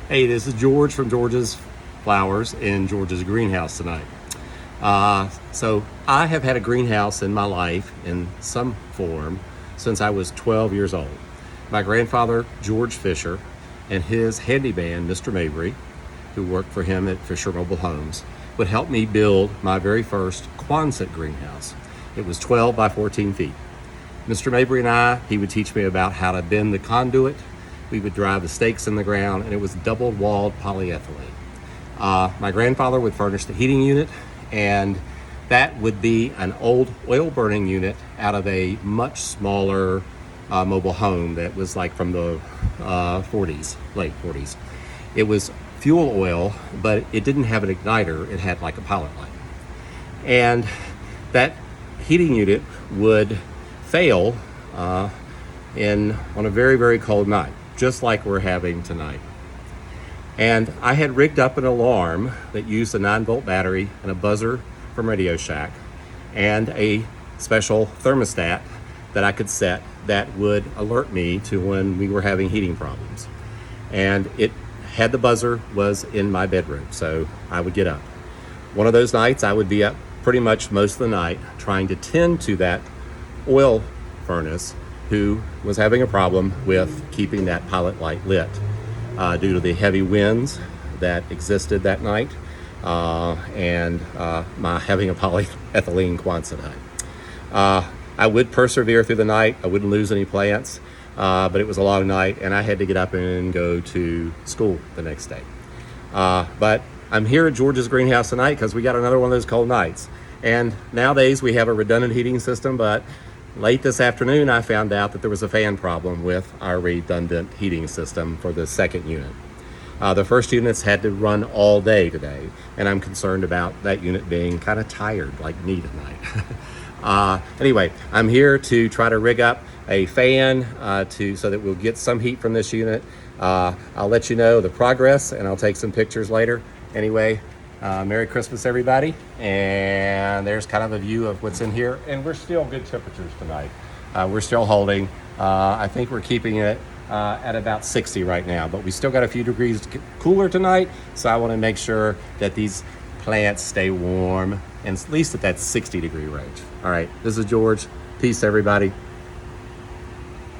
Hey, this is George from George's Flowers in George's greenhouse tonight. So I have had a greenhouse in my life in some form since I was 12 years old. My grandfather, George Fisher, and his handyman, Mr. Mabry, who worked for him at Fisher Mobile Homes, would help me build my very first Quonset greenhouse. It was 12 by 14 feet. Mr. Mabry he would teach me about how to bend the conduit. We would drive the stakes in the ground, and it was double-walled polyethylene. My grandfather would furnish the heating unit, and that would be an old oil-burning unit out of a much smaller mobile home that was like from the 40s, late 40s. It was fuel oil, but it didn't have an igniter. It had like a pilot light. And that heating unit would fail on a very, very cold night, just like we're having tonight. And I had rigged up an alarm that used a 9-volt battery and a buzzer from Radio Shack and a special thermostat that I could set that would alert me to when we were having heating problems. And it had the buzzer was in my bedroom, so I would get up. One of those nights I would be up pretty much most of the night trying to tend to that oil furnace who was having a problem with keeping that pilot light lit due to the heavy winds that existed that night and my having a polyethylene Quonset hut. I would persevere through the night. I wouldn't lose any plants, but it was a long night and I had to get up and go to school the next day. But I'm here at George's greenhouse tonight because we got another one of those cold nights. And nowadays we have a redundant heating system, but late this afternoon, I found out that there was a fan problem with our redundant heating system for the second unit. The first units had to run all day today, and I'm concerned about that unit being kind of tired like me tonight. Anyway, I'm here to try to rig up a fan so that we'll get some heat from this unit. I'll let you know the progress, and I'll take some pictures later. Anyway, Merry Christmas, everybody. And there's kind of a view of what's in here. And we're still good temperatures tonight. We're still holding. I think we're keeping it at about 60 right now, but we still got a few degrees cooler tonight. So I want to make sure that these plants stay warm and at least at that 60-degree range. All right, this is George. Peace, everybody.